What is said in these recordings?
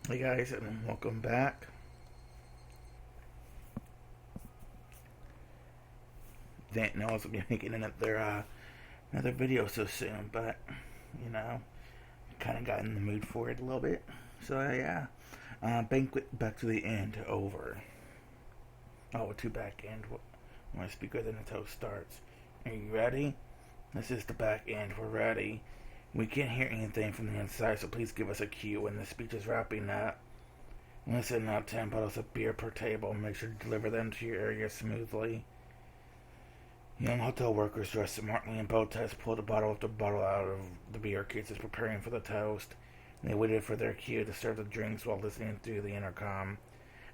Hey guys, and welcome back. Didn't know I was gonna be making another video so soon, but you know, kind of got in the mood for it a little bit. So yeah, banquet back to the end over. Oh, to back end. My speaker then the toast starts. Are you ready? This is the back end. We're ready. We can't hear anything from the inside, so please give us a cue when the speech is wrapping up. Listen up, 10 bottles of beer per table. Make sure to deliver them to your area smoothly. Young hotel workers dressed smartly in bow ties pulled a bottle after bottle out of the beer cases, preparing for the toast. They waited for their cue to serve the drinks while listening through the intercom.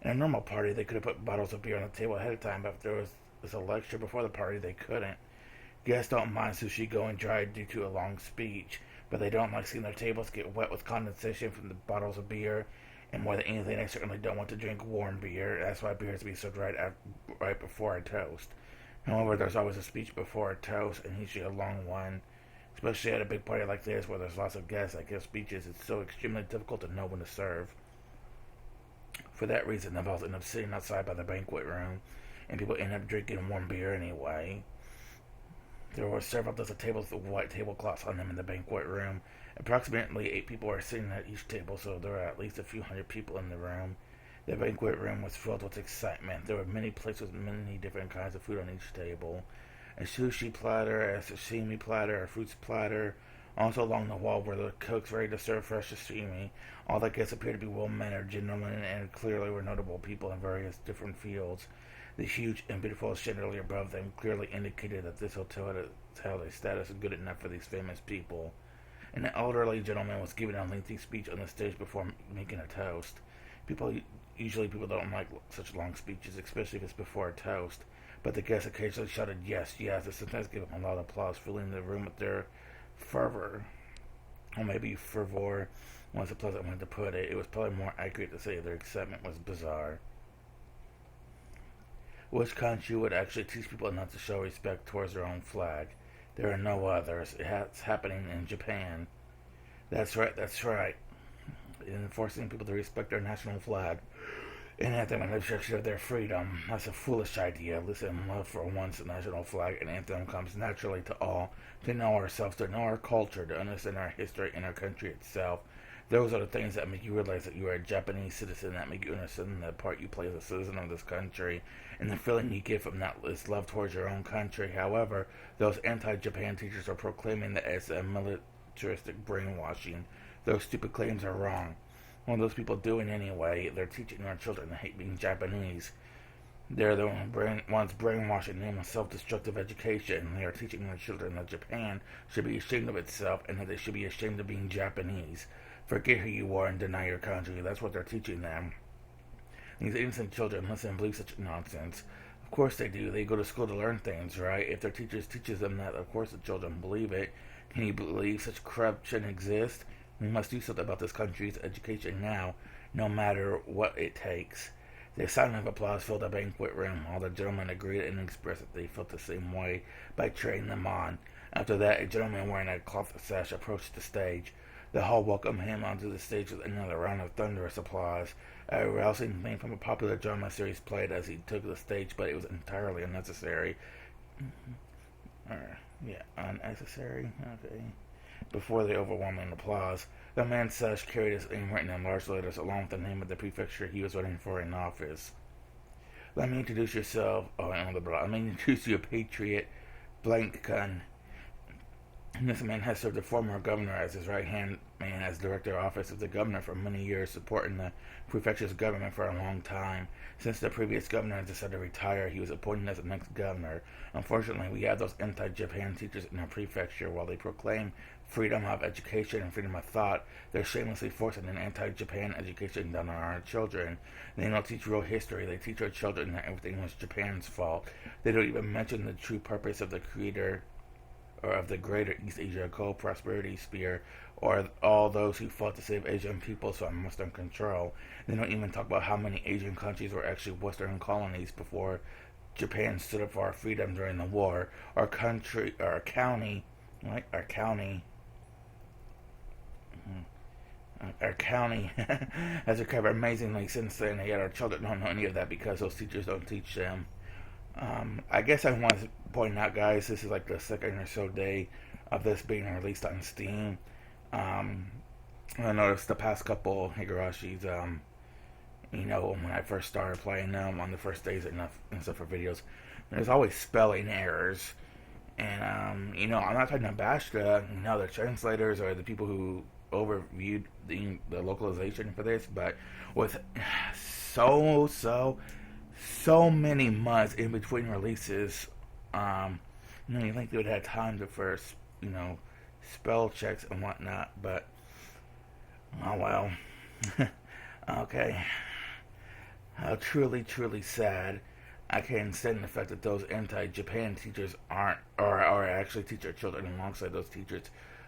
In a normal party, they could have put bottles of beer on the table ahead of time, but if there was a lecture before the party, they couldn't. Guests don't mind sushi going dry due to a long speech, but they don't like seeing their tables get wet with condensation from the bottles of beer. And more than anything, they certainly don't want to drink warm beer. That's why beer has to be served right before a toast. However, there's always a speech before a toast, and usually a long one. Especially at a big party like this where there's lots of guests that give speeches, it's so extremely difficult to know when to serve. For that reason, the bottles end up sitting outside by the banquet room, and people end up drinking warm beer anyway. There were several dozen tables with white tablecloths on them in the banquet room. Approximately 8 people were sitting at each table, so there were at least a few hundred people in the room. The banquet room was filled with excitement. There were many plates with many different kinds of food on each table. A sushi platter, a sashimi platter, a fruits platter. Also along the wall were the cooks ready to serve fresh sashimi. All the guests appeared to be well-mannered gentlemen and clearly were notable people in various different fields. The huge and beautiful chandelier above them clearly indicated that this hotel had held a status good enough for these famous people. An elderly gentleman was giving a lengthy speech on the stage before making a toast. People Usually people don't like such long speeches, especially if it's before a toast. But the guests occasionally shouted yes, yes, and sometimes gave him a loud applause, filling the room with their fervor. Or maybe fervor was a pleasant way to put it. It was probably more accurate to say their excitement was bizarre. Which country would actually teach people not to show respect towards their own flag? There are no others. It's happening in Japan. That's right, that's right. Enforcing people to respect their national flag and anthem and restriction of their freedom. That's a foolish idea. Listen, love for one's national flag and anthem comes naturally to all. To know ourselves, to know our culture, to understand our history and our country itself. Those are the things that make you realize that you are a Japanese citizen, that make you understand the part you play as a citizen of this country, and the feeling you get from that is love towards your own country. However, those anti-Japan teachers are proclaiming that it's a militaristic brainwashing. Those stupid claims are wrong. What are those people doing anyway? They're teaching our children to hate being Japanese. They're the ones brainwashing them with self-destructive education. They are teaching their children that Japan should be ashamed of itself and that they should be ashamed of being Japanese. Forget who you are and deny your country. That's what they're teaching them. These innocent children listen and believe such nonsense. Of course they do. They go to school to learn things, right? If their teachers teaches them that, of course the children believe it. Can you believe such corruption exists? We must do something about this country's education now, no matter what it takes. The sound of applause filled the banquet room. All the gentlemen agreed and expressed that they felt the same way by cheering them on. After that, a gentleman wearing a cloth sash approached the stage. The hall welcomed him onto the stage with another round of thunderous applause. A rousing theme from a popular drama series played as he took the stage, but it was entirely unnecessary. Yeah, unnecessary? Okay. Before the overwhelming applause, the man's sash carried his name written in large letters along with the name of the prefecture he was running for in office. Let me introduce yourself. Oh, and on the blah. Let me introduce you, a patriot, blank gun. This man has served the former governor as his right hand man as director of office of the governor for many years, supporting the prefecture's government for a long time. Since the previous governor decided to retire, he was appointed as the next governor. Unfortunately, we have those anti-Japan teachers in our prefecture. While they proclaim freedom of education and freedom of thought, they're shamelessly forcing an anti-Japan education down on our children. They don't teach real history. They teach our children that everything was Japan's fault. They don't even mention the true purpose of the creator or of the greater East Asia co-prosperity sphere, or all those who fought to save Asian peoples from Western control. They don't even talk about how many Asian countries were actually Western colonies before Japan stood up for our freedom during the war. Our country, our county, right? Our county. our county has recovered amazingly since then, yet our children don't know any of that because those teachers don't teach them. I guess I want to point out, guys, this is like the second or so day of this being released on Steam. Um, I noticed the past couple Higurashis, when I first started playing them on the first days and stuff for videos, there's always spelling errors. And, I'm not trying to bash the translators or the people who overviewed the localization for this, but with so many months in between releases, you think they would have time to first, spell checks and whatnot, but, oh well. Okay. How truly, truly sad. I can't stand the fact that those anti-Japan teachers aren't, or actually teach our children alongside those teachers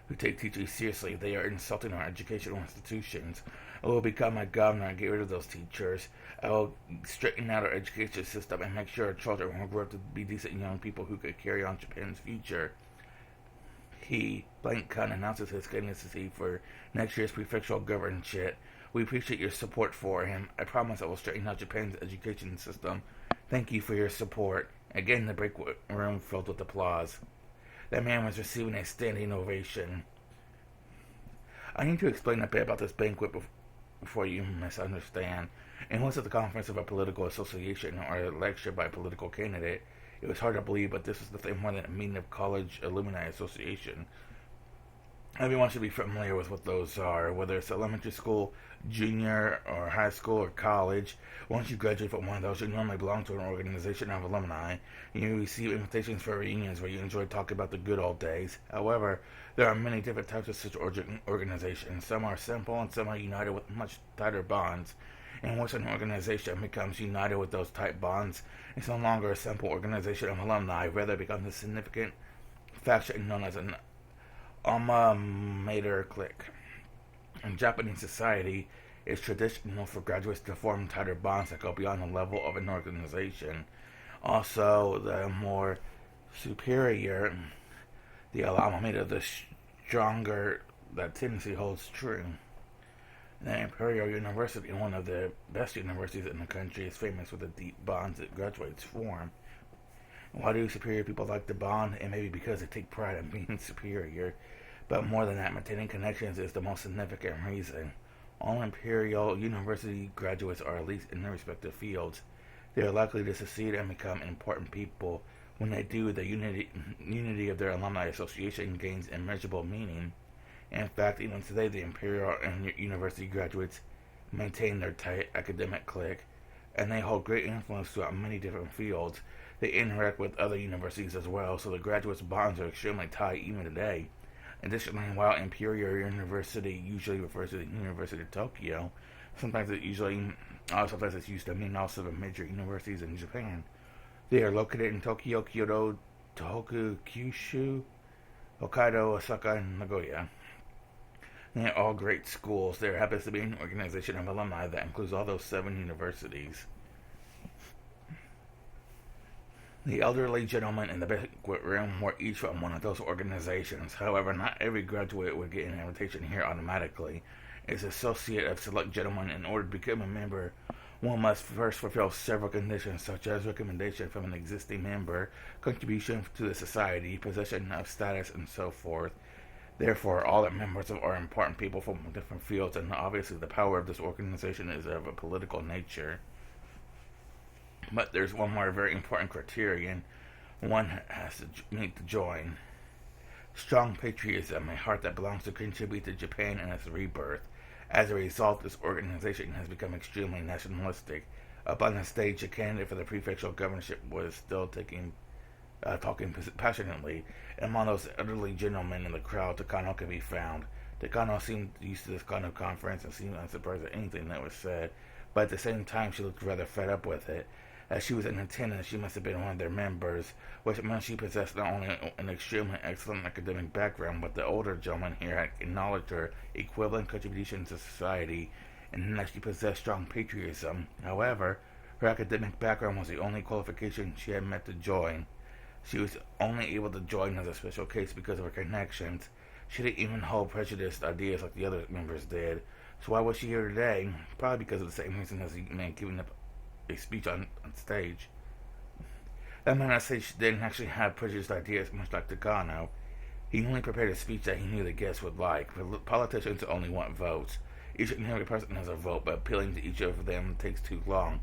who take teaching seriously. They are insulting our educational institutions. I will become a governor and get rid of those teachers. I will straighten out our education system and make sure our children will grow up to be decent young people who could carry on Japan's future. He, Blank Kun, announces his candidacy for next year's prefectural governorship. We appreciate your support for him. I promise I will straighten out Japan's education system. Thank you for your support. Again, the break room filled with applause. That man was receiving a standing ovation. I need to explain a bit about this banquet before you misunderstand. In most of the conference of a political association or a lecture by a political candidate, it was hard to believe, but this was nothing more than a meeting of college alumni association. Everyone should be familiar with what those are, whether it's elementary school, junior, or high school, or college. Once you graduate from one of those, you normally belong to an organization of alumni. You receive invitations for reunions where you enjoy talking about the good old days. However, there are many different types of such organizations. Some are simple, and some are united with much tighter bonds. And once an organization becomes united with those tight bonds, it's no longer a simple organization of alumni. Rather, it becomes a significant faction known as an alma mater clique. In Japanese society, it's traditional for graduates to form tighter bonds that go beyond the level of an organization. Also, the more superior the alma mater, the stronger that tendency holds true. The Imperial University, one of the best universities in the country, is famous for the deep bonds that graduates form. Why do superior people like to bond? It may be because they take pride in being superior. But more than that, maintaining connections is the most significant reason. All Imperial University graduates are elites in their respective fields. They are likely to succeed and become important people. When they do, the unity of their alumni association gains immeasurable meaning. In fact, even today, the Imperial and University graduates maintain their tight academic clique, and they hold great influence throughout many different fields. They interact with other universities as well, so the graduates' bonds are extremely tight even today. Additionally, while Imperial University usually refers to the University of Tokyo, sometimes it's used to mean also the major universities in Japan. They are located in Tokyo, Kyoto, Tohoku, Kyushu, Hokkaido, Osaka, and Nagoya. They are all great schools. There happens to be an organization of alumni that includes all those 7 universities. The elderly gentlemen in the banquet room were each from one of those organizations. However, not every graduate would get an invitation here automatically. As associate of select gentlemen, in order to become a member, one must first fulfill several conditions, such as recommendation from an existing member, contribution to the society, possession of status, and so forth. Therefore, all the members are important people from different fields, and obviously the power of this organization is of a political nature. But there's one more very important criterion one has to meet to join. Strong patriotism, a heart that belongs to contribute to Japan and its rebirth. As a result, this organization has become extremely nationalistic. Up on the stage, a candidate for the prefectural governorship was still talking passionately. Among those elderly gentlemen in the crowd, Takano could be found. Takano seemed used to this kind of conference and seemed unsurprised at anything that was said, but at the same time she looked rather fed up with it. As she was in attendance, she must have been one of their members, which meant she possessed not only an extremely excellent academic background, but the older gentleman here had acknowledged her equivalent contribution to society, and that she possessed strong patriotism. However, her academic background was the only qualification she had met to join. She was only able to join as a special case because of her connections. She didn't even hold prejudiced ideas like the other members did. So why was she here today? Probably because of the same reason as the man giving up a speech on stage. That might not say she didn't actually have prejudiced ideas, much like Takano. He only prepared a speech that he knew the guests would like. But politicians only want votes. Each and every person has a vote, but appealing to each of them takes too long.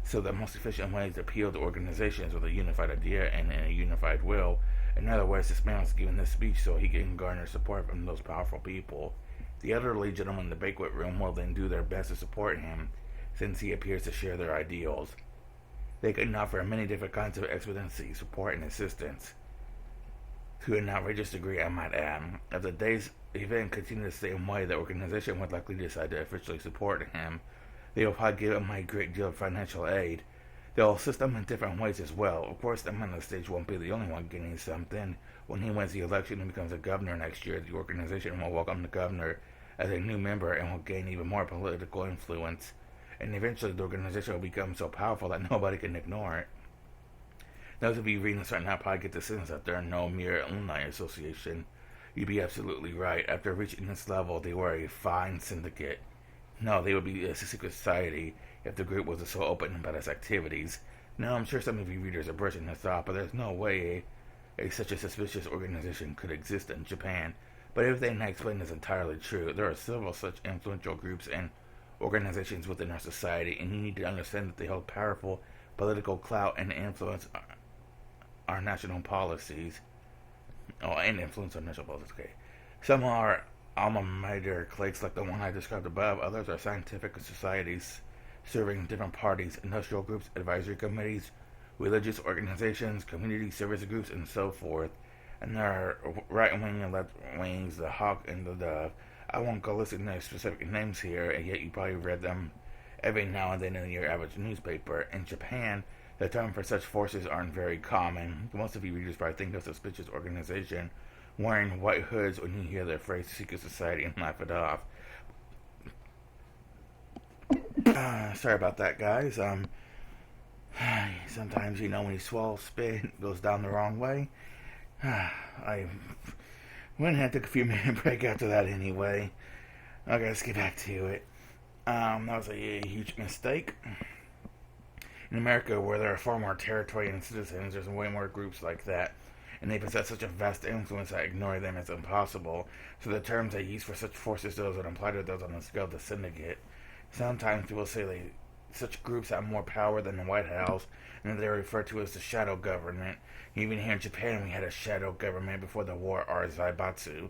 So the most efficient way to appeal to organizations with a unified idea and a unified will. In other words, this man was giving this speech so he can garner support from those powerful people. The elderly gentlemen in the banquet room will then do their best to support him, since he appears to share their ideals. They can offer many different kinds of expediency, support, and assistance. To an outrageous degree, I might add. If the day's event continued the same way, the organization would likely decide to officially support him. They will probably give him a great deal of financial aid. They'll assist him in different ways as well. Of course, the man on the stage won't be the only one getting something. When he wins the election and becomes a governor next year, the organization will welcome the governor as a new member and will gain even more political influence. And eventually the organization will become so powerful that nobody can ignore it. Those of you reading this right now probably get the sense that they're no mere alumni association. You'd be absolutely right. After reaching this level, they were a fine syndicate. No, they would be a secret society if the group was so open about its activities. Now, I'm sure some of you readers are brushing this off, but there's no way such a suspicious organization could exist in Japan. But everything I explained is entirely true. There are several such influential groups and organizations within our society, and you need to understand that they hold powerful political clout and influence our national policies. Oh, and influence our national policies, okay. Some are alma mater cliques like the one I described above. Others are scientific societies serving different parties, industrial groups, advisory committees, religious organizations, community service groups, and so forth. And there are right wing and left wings, the hawk and the dove. I won't go listing their specific names here, and yet you probably read them every now and then in your average newspaper. In Japan, the term for such forces aren't very common. Most of you readers probably think of a suspicious organization wearing white hoods when you hear the phrase secret society and laugh it off. Sorry about that, guys. Sometimes, when you swallow spit, it goes down the wrong way. I went ahead and took a few minute break after that anyway. Okay, let's get back to it. That was a huge mistake. In America, where there are far more territory and citizens, there's way more groups like that. And they possess such a vast influence that ignoring them is impossible. So the terms they use for such forces those that apply to those on the scale of the syndicate. Sometimes people say such groups have more power than the White House, and they're referred to as the shadow government. Even here in Japan, we had a shadow government before the war, our Zaibatsu.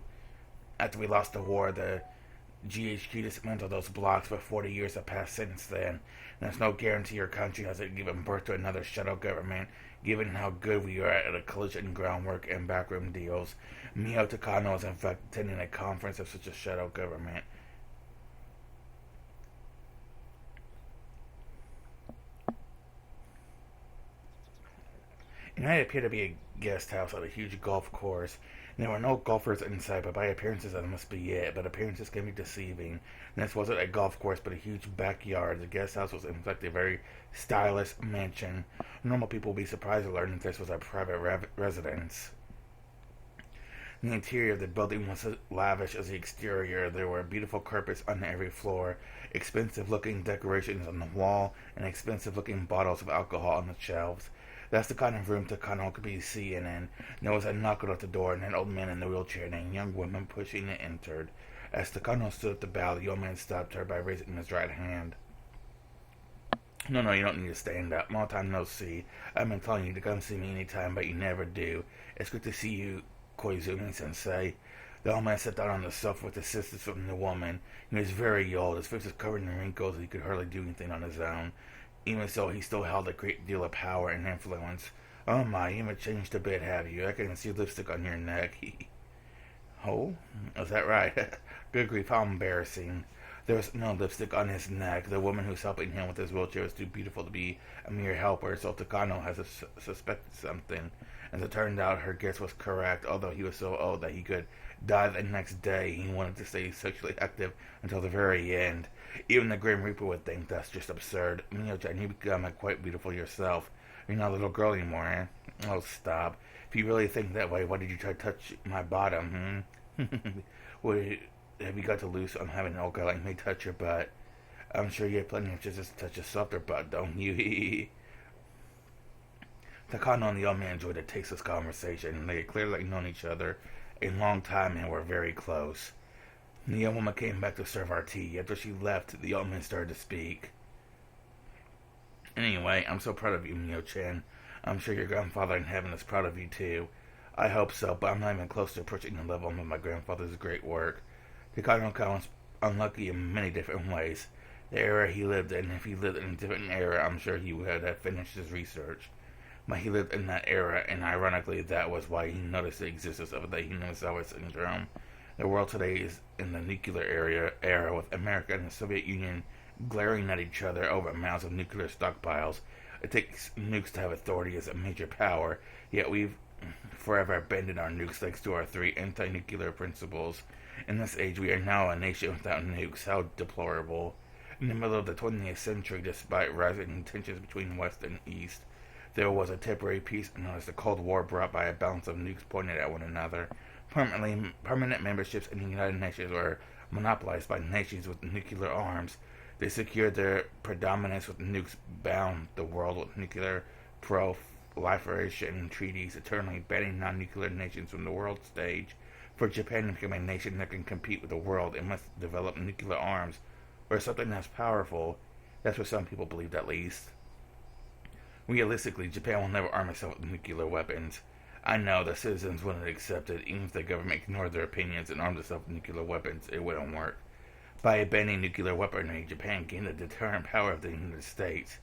After we lost the war, the GHQ dismantled those blocks, but 40 years have passed since then. And there's no guarantee your country hasn't given birth to another shadow government, given how good we are at a collision groundwork and backroom deals. Mio Takano is in fact attending a conference of such a shadow government. It might appear to be a guest house at a huge golf course. There were no golfers inside, but by appearances that must be it. But appearances can be deceiving. And this wasn't a golf course, but a huge backyard. The guest house was in fact a very stylish mansion. Normal people would be surprised to learn that this was a private residence. The interior of the building was as lavish as the exterior. There were beautiful carpets on every floor, expensive-looking decorations on the wall, and expensive-looking bottles of alcohol on the shelves. That's the kind of room Takano could be seeing in. There was a knock at the door, and an old man in a wheelchair and a young woman pushing it entered. As Takano stood at the bow, the old man stopped her by raising his right hand. No, you don't need to stand up. Long time no see. I've been telling you to come see me anytime, but you never do. It's good to see you, Koizumi-sensei. The old man sat down on the sofa with assistance from the woman. He was very old. His face was covered in wrinkles, and he could hardly do anything on his own. Even so, he still held a great deal of power and influence. Oh my, you haven't changed a bit, have you? I can see lipstick on your neck. Oh? Is that right? Good grief, how embarrassing. There was no lipstick on his neck. The woman who's helping him with his wheelchair was too beautiful to be a mere helper, so Takano has suspected something. As it turned out, her guess was correct. Although he was so old that he could die the next day, he wanted to stay sexually active until the very end. Even the Grim Reaper would think that's just absurd. Mio-chan, you become quite beautiful yourself. You're not a little girl anymore, eh? Oh, stop. If you really think that way, why did you try to touch my bottom, have you got to lose on having an old guy like me touch your butt? I'm sure you have plenty of chances to touch a softer butt, don't you? Takano and the old man enjoyed a tasteless conversation. They had clearly known each other a long time and were very close. The young woman came back to serve our tea. After she left, the old man started to speak. Anyway, I'm so proud of you, Mio-chan. I'm sure your grandfather in heaven is proud of you too. I hope so, but I'm not even close to approaching the level of my grandfather's great work. Takano-kan was unlucky in many different ways. The era he lived in, if he lived in a different era, I'm sure he would have finished his research. But he lived in that era, and ironically, that was why he noticed the existence of the Hinosawa syndrome. The world today is in the nuclear era with America and the Soviet Union glaring at each other over amounts of nuclear stockpiles. It takes nukes to have authority as a major power, yet we've forever abandoned our nukes thanks to our three anti-nuclear principles. In this age, we are now a nation without nukes. How deplorable. In the middle of the 20th century, despite rising tensions between West and East, there was a temporary peace known as the Cold War, brought by a balance of nukes pointed at one another. Permanent memberships in the United Nations were monopolized by nations with nuclear arms. They secured their predominance with nukes, bound the world with nuclear proliferation treaties, eternally banning non-nuclear nations from the world stage. For Japan to become a nation that can compete with the world, it must develop nuclear arms, or something that's powerful. That's what some people believed, at least. Realistically, Japan will never arm itself with nuclear weapons. I know the citizens wouldn't accept it, even if the government ignored their opinions and armed itself with nuclear weapons. It wouldn't work. By banning nuclear weaponry, Japan gained the deterrent power of the United States.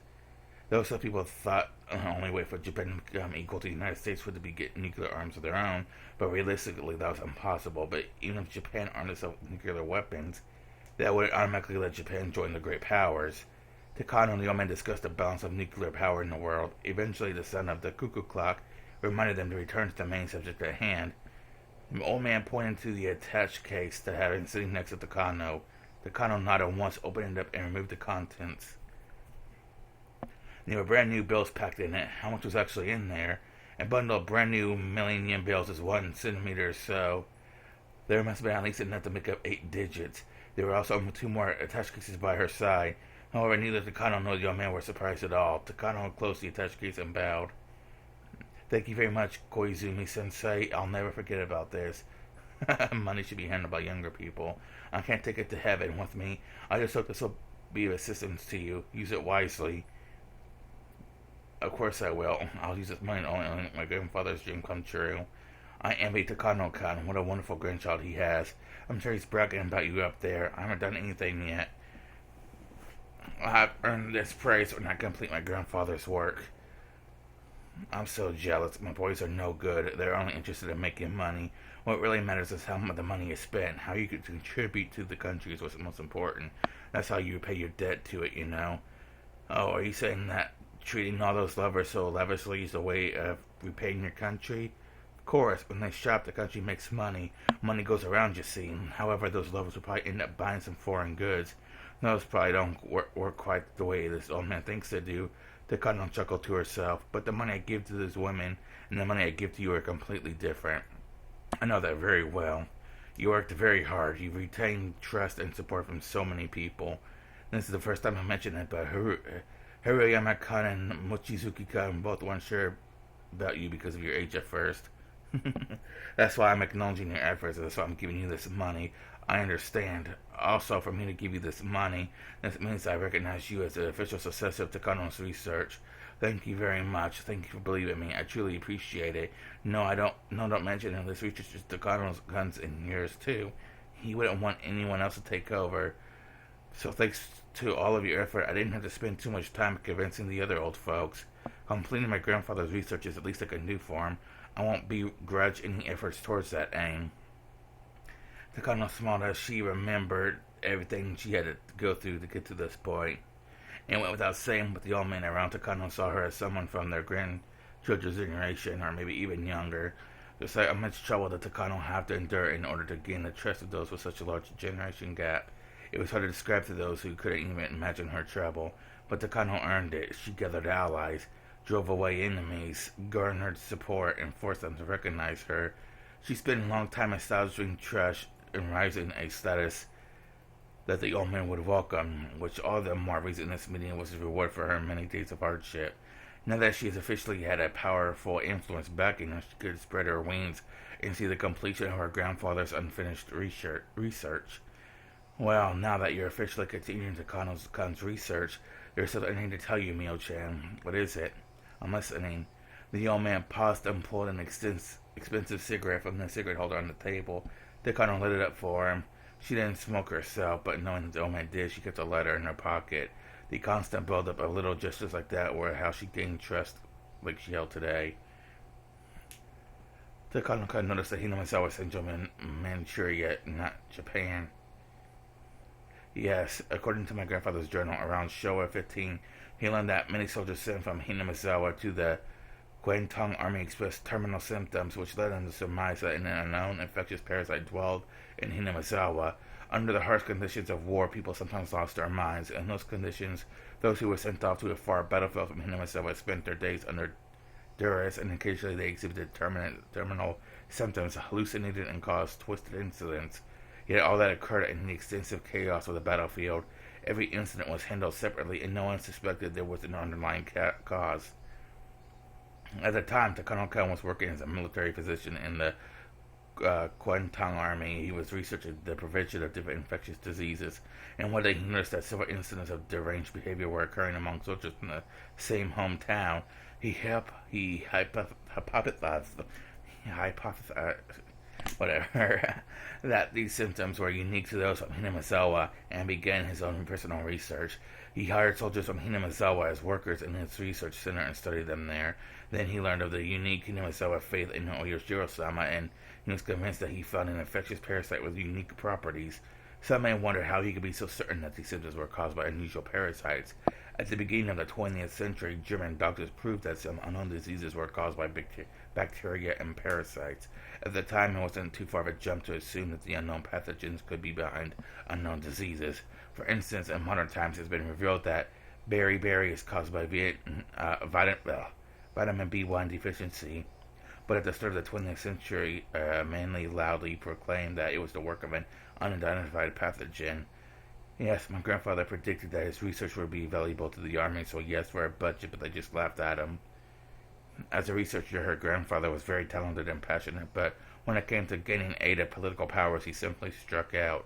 Though some people thought the only way for Japan to become equal to the United States was to get nuclear arms of their own, but realistically that was impossible. But even if Japan armed itself with nuclear weapons, that would automatically let Japan join the great powers. Takano and the old man discussed the balance of nuclear power in the world. Eventually, the sound of the cuckoo clock reminded them to return to the main subject at hand. The old man pointed to the attached case that had been sitting next to Takano. Takano nodded once, opened it up, and removed the contents. There were brand new bills packed in it. How much was actually in there? A bundle of brand new millennium bills is 1 centimeter or so. There must have been at least enough to make up 8 digits. There were also 2 more attached cases by her side. However, neither Takano nor the young man were surprised at all. Takano closed the attached case and bowed. Thank you very much, Koizumi-sensei. I'll never forget about this. Money should be handled by younger people. I can't take it to heaven with me. I just hope this will be of assistance to you. Use it wisely. Of course I will. I'll use this money to only make my grandfather's dream come true. I envy Takano-kan. What a wonderful grandchild he has. I'm sure he's bragging about you up there. I haven't done anything yet. I've earned this praise when I complete my grandfather's work. I'm so jealous. My boys are no good. They're only interested in making money. What really matters is how much the money is spent. How you can contribute to the country is what's most important. That's how you repay your debt to it, you know. Oh, are you saying that treating all those lovers so lavishly is a way of repaying your country? Of course, when they shop, the country makes money. Money goes around, you see. However, those lovers will probably end up buying some foreign goods. Those probably don't work quite the way this old man thinks they do. Takano chuckled to herself. But the money I give to those women and the money I give to you are completely different. I know that very well. You worked very hard. You've retained trust and support from so many people. This is the first time I mentioned it, but Haruyama-kan and Mochizuki-kan both weren't sure about you because of your age at first. That's why I'm acknowledging your efforts. That's why I'm giving you this money. I understand. Also, for me to give you this money, this means I recognize you as the official successor of Takano's research. Thank you very much. Thank you for believing me. I truly appreciate it. No, don't mention it. This research is Takano's guns and yours too. He wouldn't want anyone else to take over. So thanks to all of your effort, I didn't have to spend too much time convincing the other old folks. Completing my grandfather's research is at least I can do for him. I won't begrudge any efforts towards that aim. Takano smiled as she remembered everything she had to go through to get to this point. It went without saying, but the old man around Takano saw her as someone from their grandchildren's generation, or maybe even younger. Just like how much trouble that Takano had to endure in order to gain the trust of those with such a large generation gap. It was hard to describe to those who couldn't even imagine her trouble, but Takano earned it. She gathered allies, drove away enemies, garnered support, and forced them to recognize her. She spent a long time establishing trust. and rising a status that the old man would welcome, which all the more reason this meeting was a reward for her many days of hardship. Now that she has officially had a powerful influence backing her, she could spread her wings and see the completion of her grandfather's unfinished research. Well, now that you're officially continuing Takano's research, there's something I need to tell you, Mio-chan. What is it? I'm listening. The old man paused and pulled an expensive cigarette from the cigarette holder on the table. Takano lit it up for him. She didn't smoke herself, but knowing the old man did, she kept the lighter in her pocket. The constant build-up of little gestures like that were how she gained trust like she held today. Takano noticed that Hinamizawa sent to Manchuria, not Japan. Yes, according to my grandfather's journal, around Showa 15, he learned that many soldiers sent from Hinamizawa to the Guangdong Army expressed terminal symptoms, which led him to surmise that an unknown infectious parasite dwelled in Hinamizawa. Under the harsh conditions of war, people sometimes lost their minds. In those conditions, those who were sent off to a far battlefield from Hinamizawa spent their days under duress, and occasionally they exhibited terminal symptoms, hallucinated, and caused twisted incidents. Yet all that occurred in the extensive chaos of the battlefield. Every incident was handled separately, and no one suspected there was an underlying cause. At the time, Takano-kan was working as a military physician in the Guangdong Army. He was researching the prevention of different infectious diseases, and one day he noticed that several incidents of deranged behavior were occurring among soldiers in the same hometown. He hypothesized that these symptoms were unique to those of Hinamizawa, and began his own personal research. He hired soldiers from Hinamizawa as workers in his research center and studied them there. Then he learned of the unique Hinamizawa faith in Oyoshiro-sama, and he was convinced that he found an infectious parasite with unique properties. Some may wonder how he could be so certain that these symptoms were caused by unusual parasites. At the beginning of the 20th century, German doctors proved that some unknown diseases were caused by bacteria and parasites. At the time, it wasn't too far of a jump to assume that the unknown pathogens could be behind unknown diseases. For instance, in modern times, it's been revealed that beriberi is caused by vitamin B1 deficiency. But at the start of the 20th century, Manley loudly proclaimed that it was the work of an unidentified pathogen. Yes, my grandfather predicted that his research would be valuable to the army, so he asked for a budget, but they just laughed at him. As a researcher, her grandfather was very talented and passionate, but when it came to gaining aid of political powers, he simply struck out.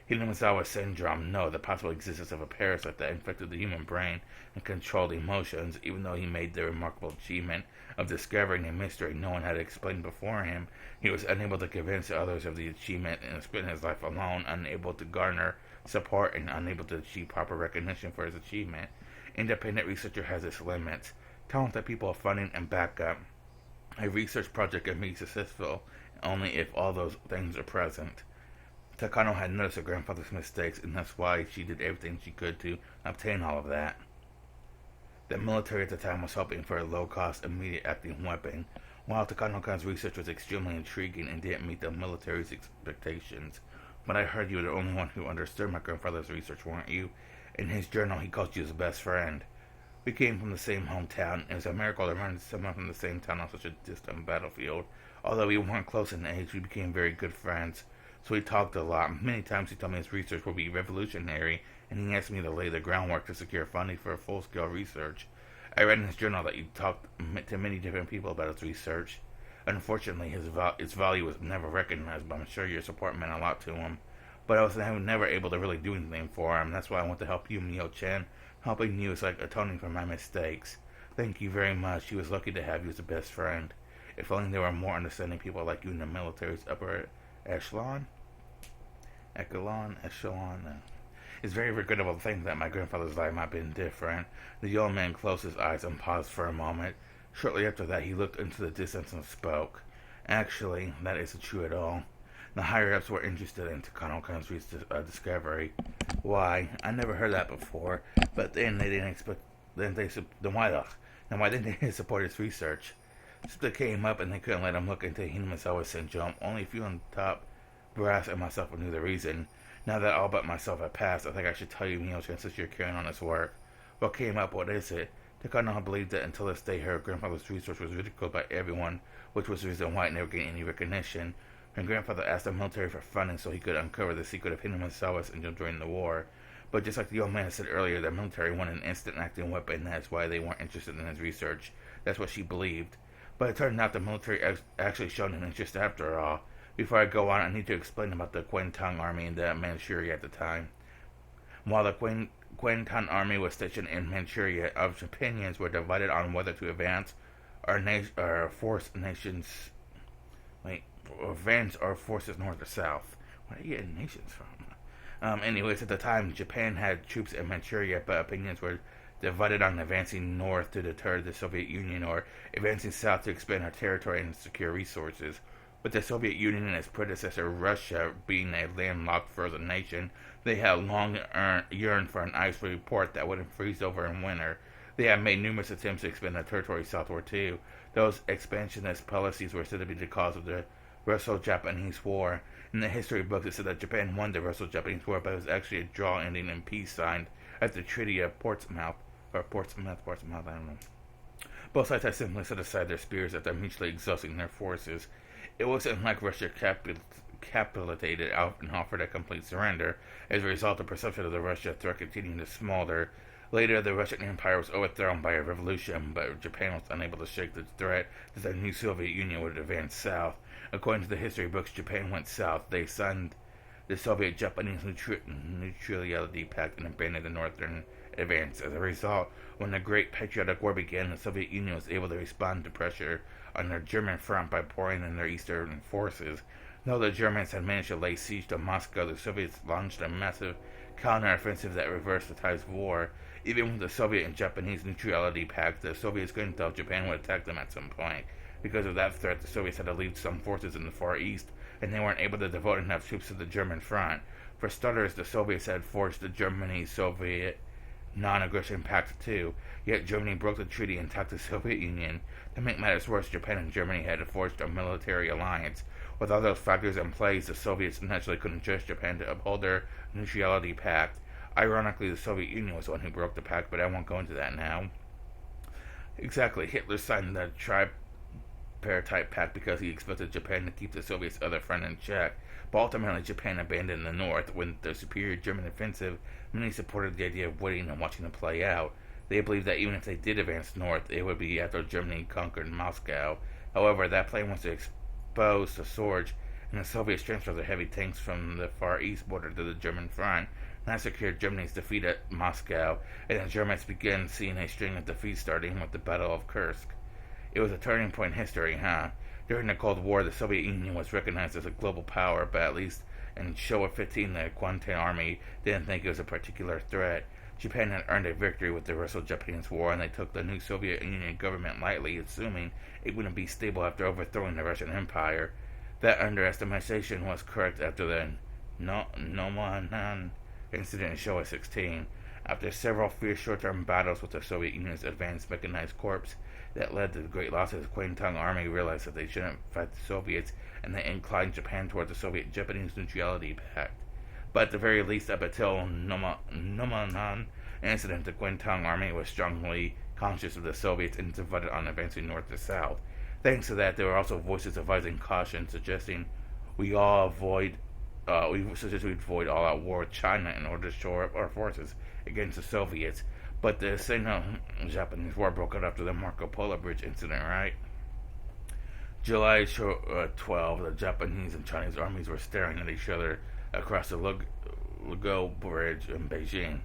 Hinamizawa syndrome, no, the possible existence of a parasite that infected the human brain and controlled emotions, even though he made the remarkable achievement of discovering a mystery no one had explained before him. He was unable to convince others of the achievement and spent his life alone, unable to garner support and unable to achieve proper recognition for his achievement. Independent researcher has its limits. Talented people have funding and backup. A research project can be successful only if all those things are present. Takano had noticed her grandfather's mistakes, and that's why she did everything she could to obtain all of that. The military at the time was hoping for a low-cost, immediate-acting weapon. While Takano-kan's research was extremely intriguing and didn't meet the military's expectations, but I heard you were the only one who understood my grandfather's research, weren't you? In his journal, he called you his best friend. We came from the same hometown. It was a miracle to run someone from the same town on such a distant battlefield. Although we weren't close in age, we became very good friends. So we talked a lot. Many times he told me his research would be revolutionary, and he asked me to lay the groundwork to secure funding for full-scale research. I read in his journal that he talked to many different people about his research. Unfortunately, its value was never recognized, but I'm sure your support meant a lot to him. But I was never able to really do anything for him. That's why I want to help you, Mio-chan. Helping you is like atoning for my mistakes. Thank you very much. He was lucky to have you as a best friend. If only there were more understanding people like you in the military's upper echelon. It's very regrettable to think that my grandfather's life might have been different. The old man closed his eyes and paused for a moment. Shortly after that, he looked into the distance and spoke. Actually, that isn't true at all. The higher-ups were interested in Takano-kan's discovery. Why? I never heard that before. But then they didn't expect. Then why didn't they support his research? Something came up and they couldn't let him look into Hinamizawa syndrome. Only a few on top brass and myself knew the reason. Now that all but myself have passed, I think I should tell you, Mio-chan, since you're carrying on this work. What came up? What is it? Takano believed that until this day her grandfather's research was ridiculed by everyone, which was the reason why it never gained any recognition. Her grandfather asked the military for funding so he could uncover the secret of hidden Masawas during the war. But just like the old man said earlier, the military wanted an instant acting weapon, and that's why they weren't interested in his research. That's what she believed. But it turned out the military actually showed an interest after all. Before I go on, I need to explain about the Kuomintang army in Manchuria at the time. While the Kuomintang army was stationed in Manchuria, opinions were divided on whether to advance or force nations. Advance our forces north or south. Where are you getting nations from? Anyways, at the time, Japan had troops in Manchuria, but opinions were divided on advancing north to deter the Soviet Union or advancing south to expand our territory and secure resources. With the Soviet Union and its predecessor Russia being a landlocked frozen nation, they had long yearned for an ice-free port that wouldn't freeze over in winter. They had made numerous attempts to expand their territory southward too. Those expansionist policies were said to be the cause of the Russo-Japanese War. In the history books, it said that Japan won the Russo-Japanese War, but it was actually a draw ending in peace signed at the Treaty of Portsmouth, I don't know. Both sides had simply set aside their spears after mutually exhausting their forces. It wasn't like Russia capitulated out and offered a complete surrender. As a result, the perception of the Russia threat continued to smolder. Later, the Russian Empire was overthrown by a revolution, but Japan was unable to shake the threat that the new Soviet Union would advance south. According to the history books, Japan went south. They signed the Soviet-Japanese Neutrality Pact and abandoned the northern advance. As a result, when the Great Patriotic War began, the Soviet Union was able to respond to pressure on their German front by pouring in their eastern forces. Though the Germans had managed to lay siege to Moscow, the Soviets launched a massive counteroffensive that reversed the tides of war. Even with the Soviet and Japanese Neutrality Pact, the Soviets couldn't tell Japan would attack them at some point. Because of that threat, the Soviets had to leave some forces in the Far East, and they weren't able to devote enough troops to the German front. For starters, the Soviets had forged the Germany-Soviet non-aggression pact too, yet Germany broke the treaty and attacked the Soviet Union. To make matters worse, Japan and Germany had forged a military alliance. With all those factors in place, the Soviets naturally couldn't trust Japan to uphold their neutrality pact. Ironically, the Soviet Union was the one who broke the pact, but I won't go into that now. Exactly, Hitler signed the Tripartite Pact because he expected Japan to keep the Soviets' other friend in check. But ultimately, Japan abandoned the North. When the superior German offensive, many supported the idea of waiting and watching it play out. They believed that even if they did advance north, it would be after Germany conquered Moscow. However, that plan was to expose the Sorge, and the Soviets transferred their heavy tanks from the Far East border to the German front. That secured Germany's defeat at Moscow, and the Germans began seeing a string of defeats starting with the Battle of Kursk. It was a turning point in history, huh? During the Cold War, the Soviet Union was recognized as a global power, but at least in Showa 15, the Kuomintang army didn't think it was a particular threat. Japan had earned a victory with the Russo-Japanese War, and they took the new Soviet Union government lightly, assuming it wouldn't be stable after overthrowing the Russian Empire. That underestimation was correct after the Nomonhan incident in Showa 16. After several fierce short-term battles with the Soviet Union's advanced mechanized corps that led to the great losses, the Kuomintang army realized that they shouldn't fight the Soviets, and they inclined Japan towards the Soviet-Japanese Neutrality Pact. But at the very least, up until Nomonhan incident, the Kuomintang army was strongly conscious of the Soviets and divided on advancing north to south. Thanks to that, there were also voices advising caution, suggesting we avoid all-out war with China in order to shore up our forces against the Soviets. But the Sino-Japanese War broke out after the Marco Polo Bridge incident, right? July 12, the Japanese and Chinese armies were staring at each other across the Lugo Bridge in Beijing.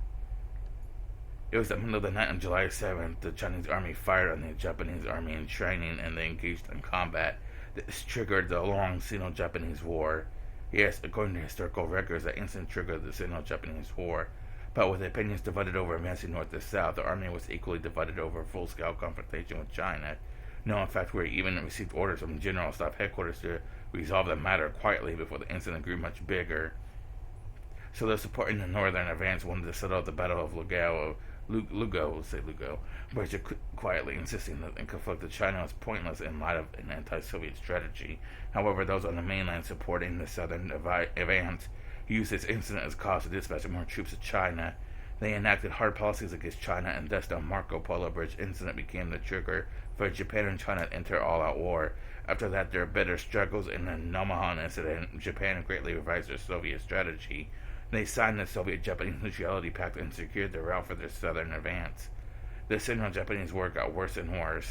It was the middle of the night on July 7th. The Chinese army fired on the Japanese army in training, and they engaged in combat. This triggered the long Sino-Japanese War. Yes, according to historical records, that incident triggered the Sino-Japanese War. But with opinions divided over advancing north to south, the army was equally divided over full-scale confrontation with China. No, in fact, we even received orders from General Staff Headquarters to resolve the matter quietly before the incident grew much bigger. So those supporting the northern advance wanted to settle the Battle of Lugo, but quietly insisting that the conflict with China was pointless in light of an anti-Soviet strategy. However, those on the mainland supporting the southern advance used this incident as cause to dispatch more troops to China. They enacted hard policies against China, and thus the Marco Polo Bridge incident became the trigger for Japan and China to enter all-out war. After that, there were bitter struggles in the Nomonhan incident. Japan greatly revised their Soviet strategy. They signed the Soviet-Japanese Neutrality Pact and secured the route for their southern advance. The Sino-Japanese War got worse and worse.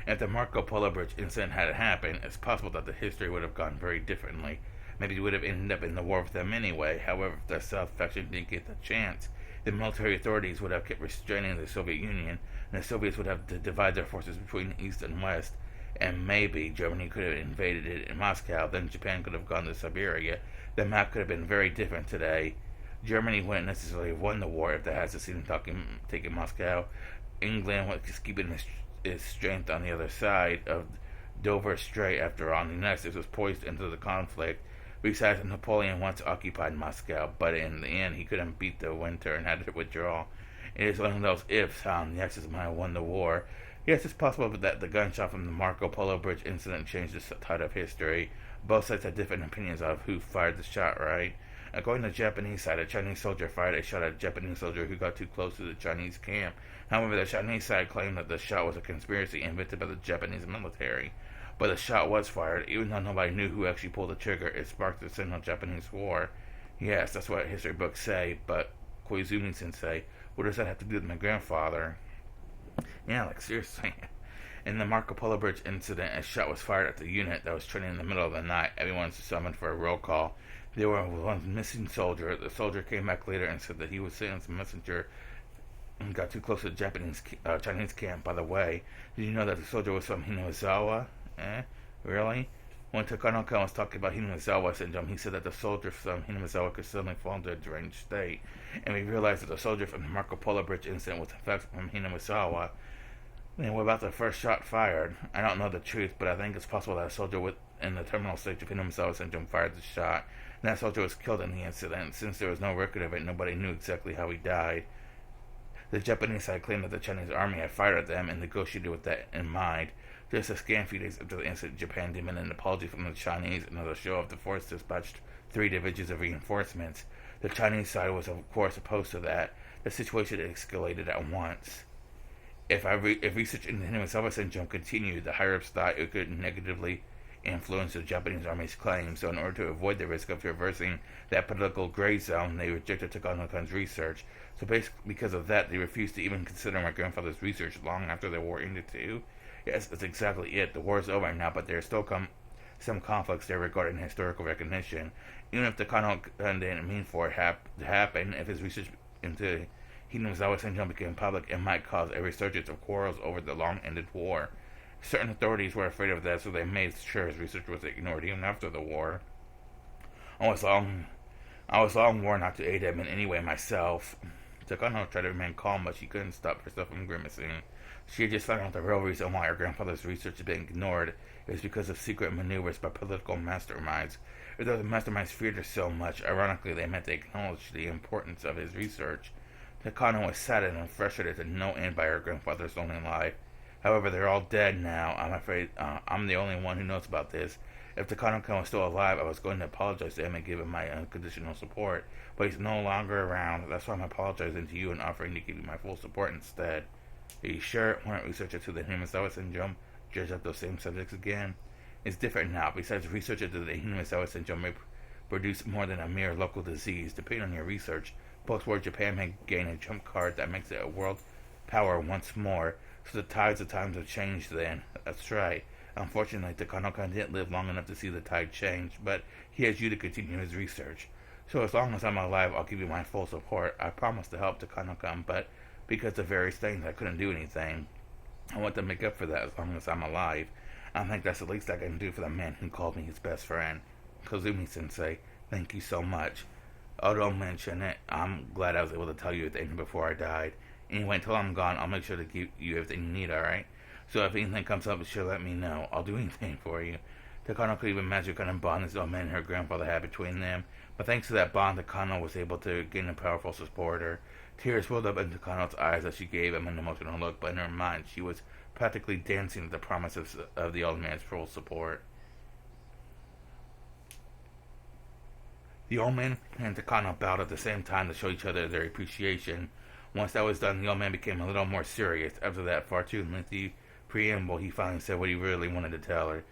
If the Marco Polo Bridge incident had happened, it's possible that the history would have gone very differently. Maybe it would have ended up in the war with them anyway. However, if the South faction didn't get the chance, the military authorities would have kept restraining the Soviet Union, and the Soviets would have to divide their forces between East and West, and maybe Germany could have invaded it in Moscow, then Japan could have gone to Siberia. The map could have been very different today. Germany wouldn't necessarily have won the war if they had succeeded in taking Moscow. England was keeping its strength on the other side of Dover Strait. After all, the United States was poised into the conflict. Besides, Napoleon once occupied Moscow, but in the end he couldn't beat the winter and had to withdraw. It is one of those ifs. The Axis might have won the war. Yes, it's possible that the gunshot from the Marco Polo Bridge incident changed the tide of history. Both sides had different opinions of who fired the shot, right? According to the Japanese side, a Chinese soldier fired a shot at a Japanese soldier who got too close to the Chinese camp. However, the Chinese side claimed that the shot was a conspiracy invented by the Japanese military. But the shot was fired, even though nobody knew who actually pulled the trigger. It sparked the Sino-Japanese War. Yes, that's what history books say, but Koizumi-sensei, what does that have to do with my grandfather? Yeah, like seriously. In the Marco Polo Bridge incident, a shot was fired at the unit that was training in the middle of the night. Everyone was summoned for a roll call. There was one missing soldier. The soldier came back later and said that he was sent as a messenger and got too close to the Chinese camp. By the way, did you know that the soldier was from Hinazawa? Really? When Takano-kan was talking about Hinazawa syndrome, he said that the soldier from Hinazawa could suddenly fall into a deranged state. And we realized that the soldier from the Marco Polo Bridge incident was in fact from Hinazawa. And what about the first shot fired? I don't know the truth, but I think it's possible that a soldier in the terminal stage of Hinazawa syndrome fired the shot. And that soldier was killed in the incident. Since there was no record of it, nobody knew exactly how he died. The Japanese side claimed that the Chinese army had fired at them and negotiated with that in mind. Just a scant few days after the incident, Japan demanded an apology from the Chinese. Another show of the force dispatched 3 divisions of reinforcements. The Chinese side was, of course, opposed to that. The situation escalated at once. If research into Hinazawa syndrome continued, the higher-ups thought it could negatively influence the Japanese army's claims. So in order to avoid the risk of reversing that political gray zone, they rejected Takano-kan's research. So basically, because of that, they refused to even consider my grandfather's research long after the war ended too. Yes, that's exactly it. The war's over now, but there are still some conflicts there regarding historical recognition. Even if Takano-kan didn't mean for it to happen, if his research into Hinazawa syndrome became public, it might cause a resurgence of quarrels over the long-ended war. Certain authorities were afraid of that, so they made sure his research was ignored even after the war. I was long warned not to aid him in any way myself. Takano tried to remain calm, but she couldn't stop herself from grimacing. She had just found out the real reason why her grandfather's research had been ignored. It was because of secret maneuvers by political masterminds. If those masterminds feared her so much, ironically they meant they acknowledged the importance of his research. Takano was saddened and frustrated to no end by her grandfather's lonely life. However, they're all dead now. I'm afraid I'm the only one who knows about this. If Takano-kan was still alive, I was going to apologize to him and give him my unconditional support. But he's no longer around. That's why I'm apologizing to you and offering to give you my full support instead. Are you sure? Why don't research into the Hinazawa syndrome dredge up those same subjects again? It's different now. Besides, research into the Hinazawa syndrome may produce more than a mere local disease. Depending on your research, post-war Japan may gain a trump card that makes it a world power once more. So the tides of times have changed then. That's right. Unfortunately, Takano-kan didn't live long enough to see the tide change, but he has you to continue his research. So as long as I'm alive, I'll give you my full support. I promise to help Takano-kan, but because of various things, I couldn't do anything. I want to make up for that as long as I'm alive. I think that's the least I can do for the man who called me his best friend. Kozumi-sensei, thank you so much. Oh, don't mention it. I'm glad I was able to tell you everything before I died. Anyway, until I'm gone, I'll make sure to give you everything you need, alright? So if anything comes up, be sure to let me know. I'll do anything for you. Takano could even imagine what kind of bond this old man and her grandfather had between them. But thanks to that bond, Takano was able to gain a powerful supporter. Tears welled up in Takano's eyes as she gave him an emotional look, but in her mind, she was practically dancing at the promises of the old man's full support. The old man and Takano bowed at the same time to show each other their appreciation. Once that was done, the old man became a little more serious. After that far too lengthy preamble, he finally said what he really wanted to tell her.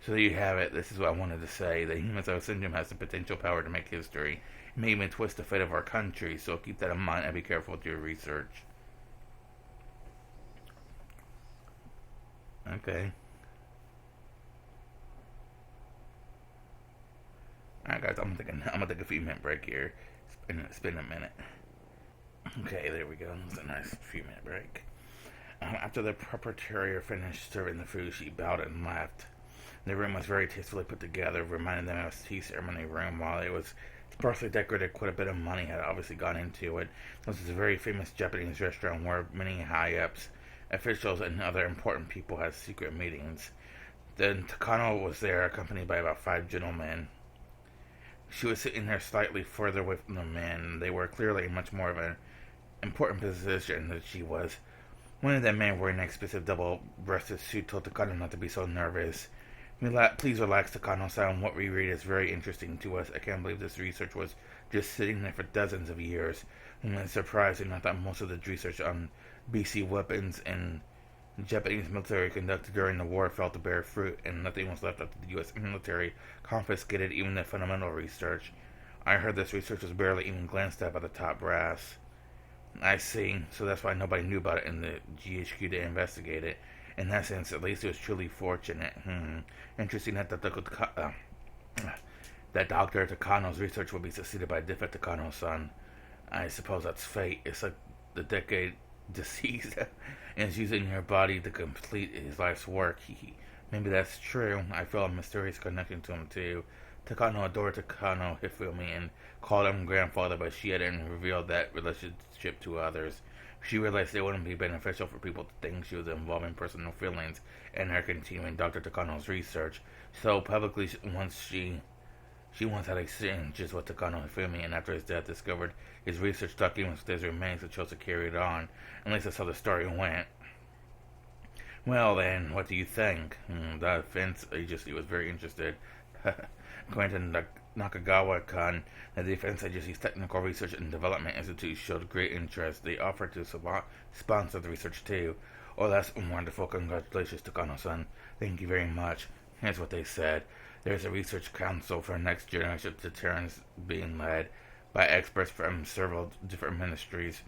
So there you have it. This is what I wanted to say. The human cell syndrome has the potential power to make history. It may even twist the fate of our country, so keep that in mind and be careful with your research. Okay. Alright guys, I'm gonna take a few minute break here. It's been a minute. Okay, there we go. It's a nice few minute break. After the proprietor finished serving the food, she bowed and left. The room was very tastefully put together, reminding them of a tea ceremony room. While it was sparsely decorated, quite a bit of money had obviously gone into it. This was a very famous Japanese restaurant where many high-ups, officials, and other important people had secret meetings. Then Takano was there, accompanied by about 5 gentlemen. She was sitting there slightly further away from the men. They were clearly in much more of an important position than she was. One of them men wearing an expensive double-breasted suit told Takano not to be so nervous. Please relax, Takano-san. What we read is very interesting to us. I can't believe this research was just sitting there for dozens of years. It's surprising. I thought most of the research on BC weapons and Japanese military conducted during the war fell to bear fruit, and nothing was left after the U.S. military confiscated even the fundamental research. I heard this research was barely even glanced at by the top brass. I see. So that's why nobody knew about it in the GHQ to investigate it. In that sense, at least it was truly fortunate. Interesting that that Dr. Takano's research would be succeeded by a different Takano-san. I suppose that's fate. It's like the decade deceased and is using her body to complete his life's work. Maybe that's true. I feel a mysterious connection to him too. Takano adored Takano Hifumi and called him grandfather, but she hadn't revealed that relationship to others. She realized it wouldn't be beneficial for people to think she was involving personal feelings in her continuing Dr. Takano's research. So publicly, she once had exchanges with Takano Hifumi, and after his death discovered his research documents with his remains and chose to carry it on. At least that's how the story went. Well then, what do you think? The defense agency was very interested. According to Nakagawa-kan, the Defense Agency's Technical Research and Development Institute showed great interest. They offered to sponsor the research too. Oh, that's wonderful. Congratulations, Takano-san. Thank you very much. Here's what they said. There's a research council for next generation deterrence being led by experts from several different ministries.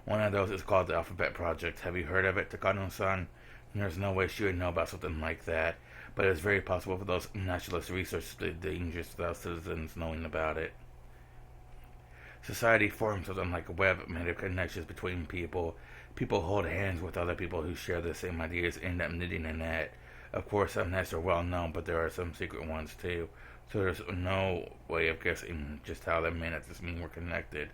One of those is called the Alphabet Project. Have you heard of it, Takano-san? There's no way she would know about something like that, but it's very possible for those nationalist research to be dangerous without citizens knowing about it. Society forms something like a web made of connections between people. People hold hands with other people who share the same ideas and end up knitting a net. Of course, some nets are well known, but there are some secret ones too. So there's no way of guessing just how the men at this meeting were connected.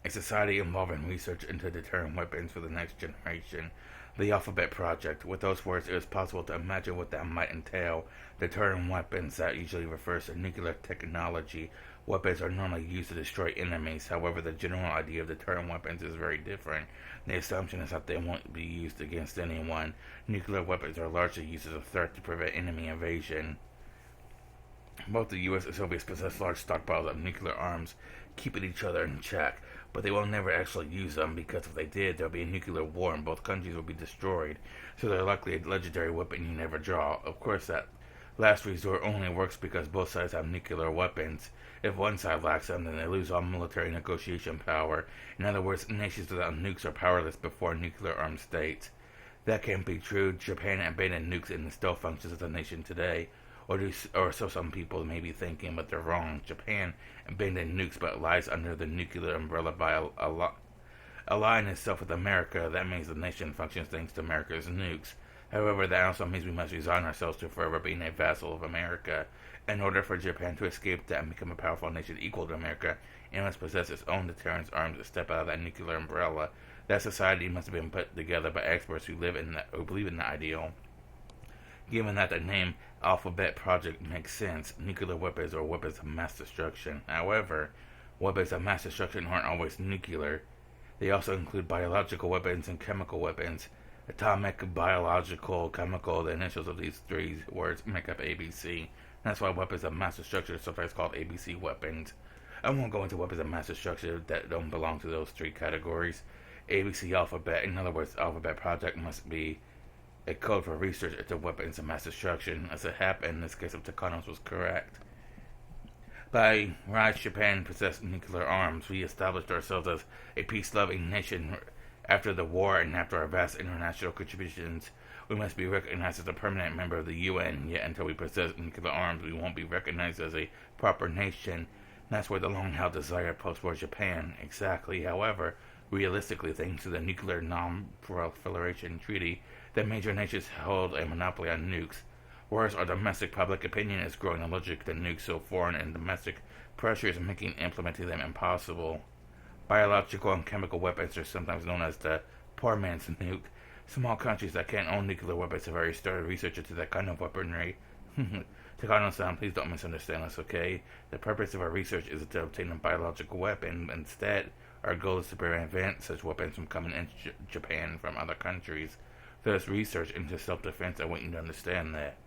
A society involving research into deterrent weapons for the next generation. The Alphabet Project. With those words, it is possible to imagine what that might entail. Deterrent weapons, that usually refers to nuclear technology. Weapons are normally used to destroy enemies. However, the general idea of deterrent weapons is very different. The assumption is that they won't be used against anyone. Nuclear weapons are largely used as a threat to prevent enemy invasion. Both the US and Soviets possess large stockpiles of nuclear arms, keeping each other in check, but they will never actually use them, because if they did, there would be a nuclear war and both countries would be destroyed, so they're likely a legendary weapon you never draw. Of course, that last resort only works because both sides have nuclear weapons. If one side lacks them, then they lose all military negotiation power. In other words, nations without nukes are powerless before nuclear-armed states. That can't be true. Japan abandoned nukes and still functions as a nation today. Or so some people may be thinking, but they're wrong. Japan abandoned nukes but lies under the nuclear umbrella by aligning itself with America. That means the nation functions thanks to America's nukes. However, that also means we must resign ourselves to forever being a vassal of America. In order for Japan to escape that and become a powerful nation equal to America, it must possess its own deterrence arms to step out of that nuclear umbrella. That society must have been put together by experts who believe in the ideal. Given that the name Alphabet Project makes sense, nuclear weapons are weapons of mass destruction. However, weapons of mass destruction aren't always nuclear. They also include biological weapons and chemical weapons. Atomic, biological, chemical, the initials of these three words make up ABC. That's why weapons of mass destruction are sometimes called ABC weapons. I won't go into weapons of mass destruction that don't belong to those three categories. ABC Alphabet, in other words, Alphabet Project must be a code for research into weapons of mass destruction. As it happened, in this case of Takano's was correct. By rise, Japan possessed nuclear arms. We established ourselves as a peace-loving nation after the war, and after our vast international contributions, we must be recognized as a permanent member of the UN. Yet until we possess nuclear arms, we won't be recognized as a proper nation. That's where the long-held desire of post-war Japan. Exactly. However, realistically, thanks to the Nuclear Non-Proliferation Treaty, the major nations hold a monopoly on nukes. Whereas our domestic public opinion is growing allergic to nukes, so foreign and domestic pressure is making implementing them impossible. Biological and chemical weapons are sometimes known as the poor man's nuke. Small countries that can't own nuclear weapons have already started research into that kind of weaponry. Takano-san, please don't misunderstand us, okay? The purpose of our research is to obtain a biological weapon. Instead, our goal is to prevent such weapons from coming into Japan from other countries. There's research into self-defense. I want you to understand that.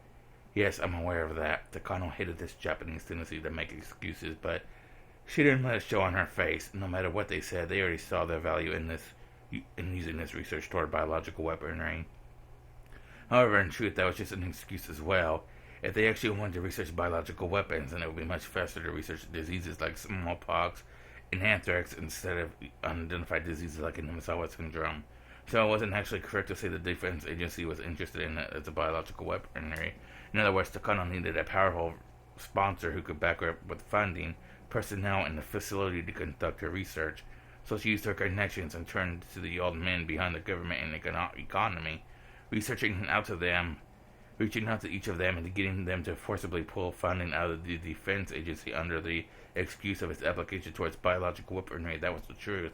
Yes, I'm aware of that. Takano hated this Japanese tendency to make excuses, but she didn't let it show on her face. No matter what they said, they already saw their value in using this research toward biological weaponry. However, in truth, that was just an excuse as well. If they actually wanted to research biological weapons, then it would be much faster to research diseases like smallpox and anthrax instead of unidentified diseases like Inumasawa syndrome. So it wasn't actually correct to say the defense agency was interested in it as a biological weaponry. In other words, Takano needed a powerful sponsor who could back her up with funding, personnel, and the facility to conduct her research. So she used her connections and turned to the old men behind the government and economy, reaching out to each of them and getting them to forcibly pull funding out of the defense agency under the excuse of its application towards biological weaponry. That was the truth.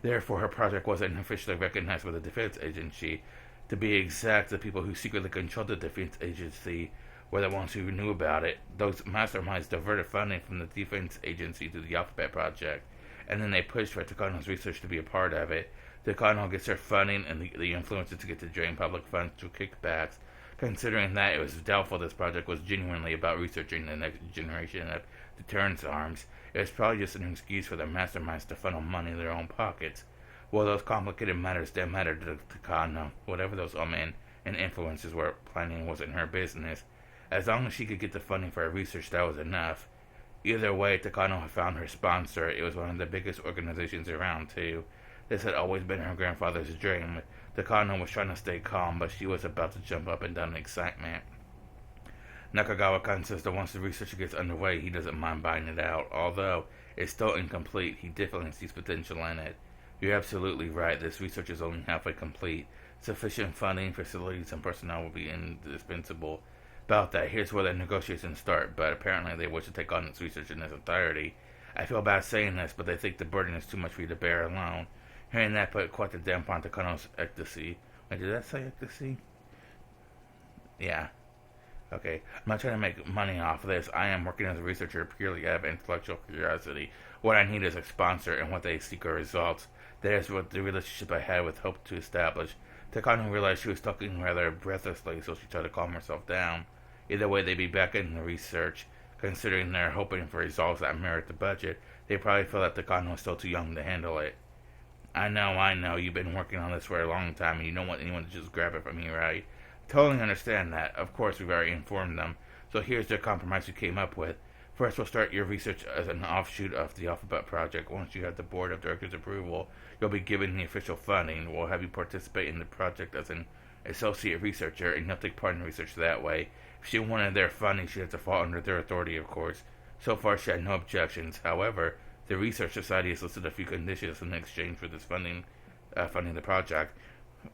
Therefore, her project wasn't officially recognized by the defense agency. To be exact, the people who secretly controlled the defense agency were the ones who knew about it. Those masterminds diverted funding from the defense agency to the Alphabet Project, and then they pushed for Takano's research to be a part of it. Takano gets her funding and the influences to get to drain public funds through kickbacks. Considering that, it was doubtful this project was genuinely about researching the next generation of deterrence arms. It was probably just an excuse for the masterminds to funnel money in their own pockets. Well, those complicated matters didn't matter to Takano. Whatever those men and influences were planning wasn't her business. As long as she could get the funding for her research, that was enough. Either way, Takano had found her sponsor. It was one of the biggest organizations around, too. This had always been her grandfather's dream. Takano was trying to stay calm, but she was about to jump up and down in excitement. Nakagawa-kan says that once the research gets underway, he doesn't mind buying it out. Although it's still incomplete, he definitely sees potential in it. You're absolutely right. This research is only halfway complete. Sufficient funding, facilities, and personnel will be indispensable. About that, here's where the negotiations start, but apparently they wish to take on this research in its entirety. I feel bad saying this, but they think the burden is too much for you to bear alone. Hearing that put quite a damp on Takano's ecstasy. Wait, did that say ecstasy? Yeah. Okay. I'm not trying to make money off of this. I am working as a researcher purely out of intellectual curiosity. What I need is a sponsor, and what they seek are results. That is what the relationship I had with hope to establish. Takano realized she was talking rather breathlessly, so she tried to calm herself down. Either way, they'd be back in the research. Considering they're hoping for results that merit the budget, they probably feel that Takano was still too young to handle it. I know, you've been working on this for a long time, and you don't want anyone to just grab it from you, right? Totally understand that. Of course, we've already informed them. So here's the compromise we came up with. First, we'll start your research as an offshoot of the Alphabet Project. Once you have the board of directors' approval, you'll be given the official funding. We'll have you participate in the project as an associate researcher, and you'll take part in the research that way. If she wanted their funding, she'd have to fall under their authority, of course. So far, she had no objections. However, the Research Society has listed a few conditions in exchange for this funding the project.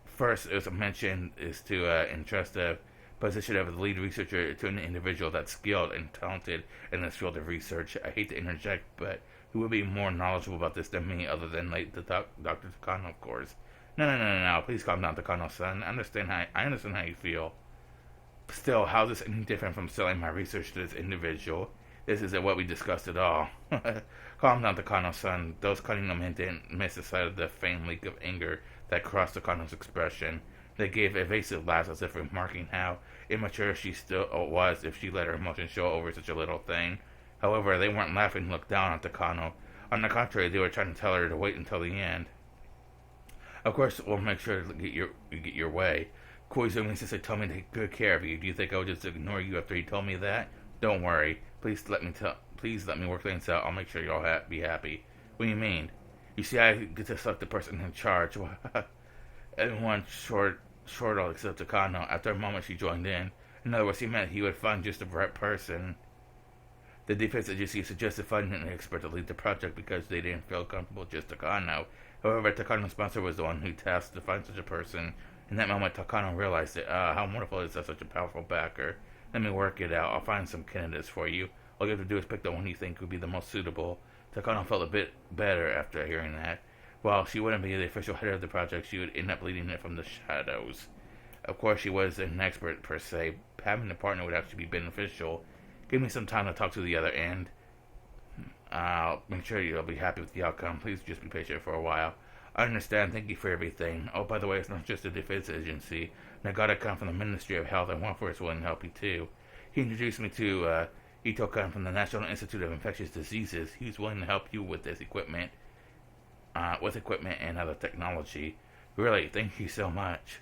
First, it was mentioned is to entrust the position of the lead researcher to an individual that's skilled and talented in this field of research. I hate to interject, but who would be more knowledgeable about this than me, other than Dr. Takano, of course. No. Please calm down, Takano-san. I understand how you feel. Still, how is this any different from selling my research to this individual? This isn't what we discussed at all. Calm down, Takano-san. Those cutting men didn't miss the sight of the faint leak of anger that crossed Takano's expression. They gave evasive laughs as if remarking how immature she still was if she let her emotions show over such a little thing. However, they weren't laughing to look down on Takano. On the contrary, they were trying to tell her to wait until the end. Of course, we'll make sure to get your way. Koizumi says they told me to take good care of you. Do you think I would just ignore you after you told me that? Don't worry. Please let me work things out. I'll make sure you'll be happy. What do you mean? You see, I get to select the person in charge. Everyone short all except Takano. After a moment, she joined in. In other words, he meant he would find just the right person. The defense agency suggested finding an expert to lead the project because they didn't feel comfortable with just Takano. However, Takano's sponsor was the one who tasked to find such a person. In that moment, Takano realized it. How wonderful it is to have such a powerful backer. Let me work it out. I'll find some candidates for you. All you have to do is pick the one you think would be the most suitable. Takano felt a bit better after hearing that. While she wouldn't be the official head of the project, she would end up leading it from the shadows. Of course, she was an expert per se. Having a partner would actually be beneficial. Give me some time to talk to the other end. I'll make sure you'll be happy with the outcome. Please just be patient for a while. I understand. Thank you for everything. Oh, by the way, it's not just a defense agency. Nagata-kun from the Ministry of Health and Welfare is willing to help you too. He introduced me to Ito-kun from the National Institute of Infectious Diseases. He's willing to help you with this equipment, and other technology. Really, thank you so much.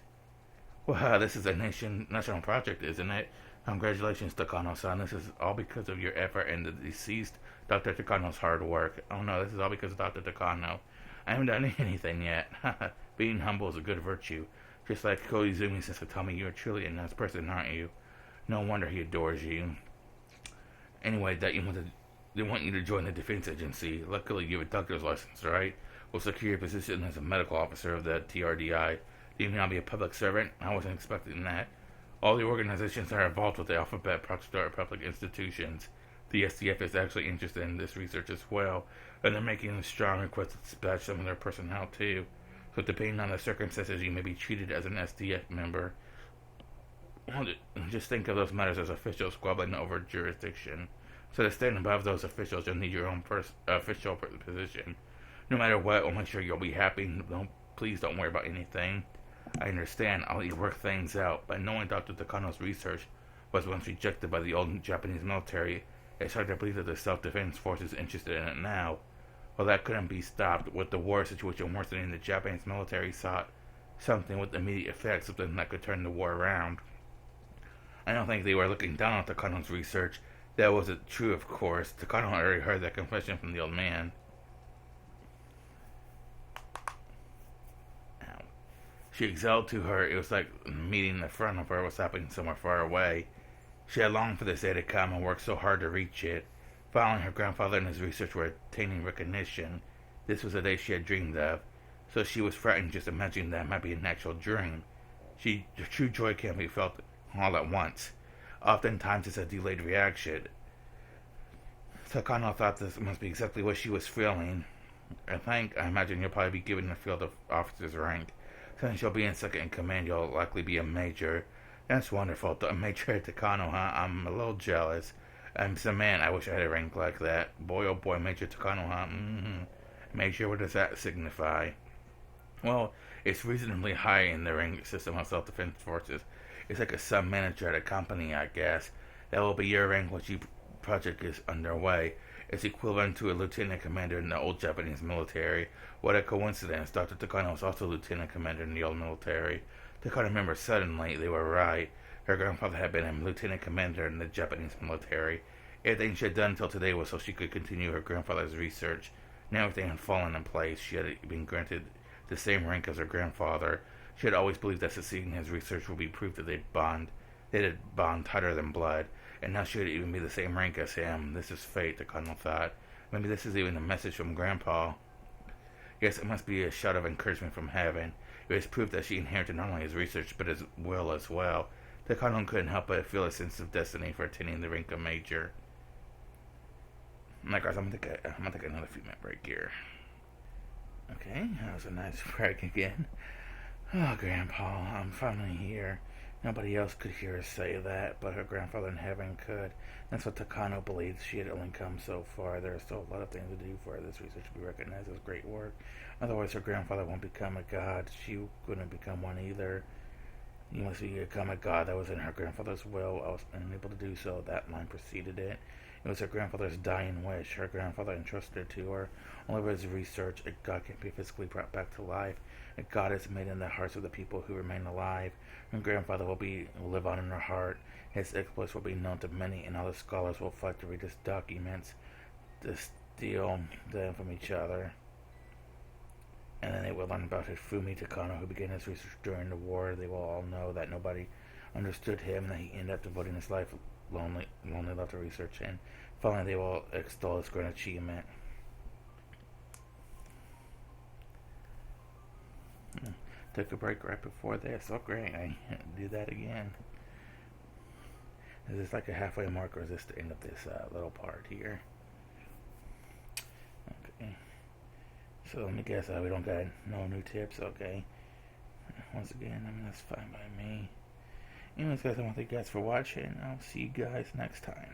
Wow, this is a national project, isn't it? Congratulations, Takano-san. This is all because of your effort and the deceased Dr. Takano's hard work. Oh no, this is all because of Dr. Takano. I haven't done anything yet. Being humble is a good virtue. Just like Koizumi says to tell me, you're truly a nice person, aren't you? No wonder he adores you. Anyway, they want you to join the defense agency. Luckily, you have a doctor's license, right? We'll secure your position as a medical officer of the TRDI. Do you now be a public servant? I wasn't expecting that. All the organizations that are involved with the alphabet are public institutions. The SDF is actually interested in this research as well, and they're making a strong request to dispatch some of their personnel too. So depending on the circumstances, you may be treated as an SDF member. Just think of those matters as officials squabbling over jurisdiction. So to stand above those officials, you'll need your own official position. No matter what, we'll make sure you'll be happy. Please don't worry about anything. I understand. I'll let you work things out. But knowing Dr. Takano's research was once rejected by the old Japanese military, it's hard to believe that the self-defense force is interested in it now. Well, that couldn't be stopped. With the war situation worsening, the Japanese military sought something with immediate effect, something that could turn the war around. I don't think they were looking down on Takano's research. That wasn't true, of course. Takano had already heard that confession from the old man. She exhaled to her. It was like meeting in front of her was happening somewhere far away. She had longed for this day to come and worked so hard to reach it. Following her grandfather and his research were attaining recognition. This was a day she had dreamed of. So she was frightened just imagining that it might be an actual dream. The true joy can't be felt all at once. Oftentimes it's a delayed reaction. Takano thought this must be exactly what she was feeling. I imagine you'll probably be given the field of officer's rank. Since you'll be in second in command, you'll likely be a major. That's wonderful. A major Takano, huh? I'm a little jealous. I'm some man. I wish I had a rank like that. Boy, oh boy, Major Takano, huh? Major, what does that signify? Well, it's reasonably high in the rank system of self-defense forces. It's like a sub-manager at a company, I guess. That will be your rank once your project is underway. It's equivalent to a lieutenant commander in the old Japanese military. What a coincidence. Dr. Takano was also lieutenant commander in the old military. Takano remembered suddenly they were right. Her grandfather had been a lieutenant commander in the Japanese military. Everything she had done until today was so she could continue her grandfather's research. Now everything had fallen in place. She had been granted the same rank as her grandfather. She had always believed that succeeding his research would be proof that they'd bond tighter than blood. And now she would even be the same rank as him. This is fate, Takano thought. Maybe this is even a message from Grandpa. Yes, it must be a shout of encouragement from heaven. It was proof that she inherited not only his research, but his will as well. Takano couldn't help but feel a sense of destiny for attaining the rank of major. Alright guys, I'm gonna take another few minute break here. Okay, that was a nice break again. Oh, Grandpa, I'm finally here. Nobody else could hear her say that, but her grandfather in heaven could. That's what Takano believes. She had only come so far. There are still a lot of things to do for her. This research to be recognized as great work. Otherwise, her grandfather won't become a god. She wouldn't become one either. You must become a god. That was in her grandfather's will. I was unable to do so. That line preceded it. It was her grandfather's dying wish. Her grandfather entrusted it to her. Only by his research, a god can be physically brought back to life. A god is made in the hearts of the people who remain alive. Her grandfather will live on in her heart. His exploits will be known to many, and all the scholars will fight to read his documents to steal them from each other. And then they will learn about Hifumi Takano, who began his research during the war. They will all know that nobody understood him, and that he ended up devoting his life lonely love to research. And finally, they will extol his great achievement. Took a break right before this. Oh, great! I do that again. Is this like a halfway mark, or is this the end of this little part here? Okay. So let me guess, we don't got no new tips, okay. Once again, that's fine by me. Anyways, guys, I want to thank you guys for watching. I'll see you guys next time.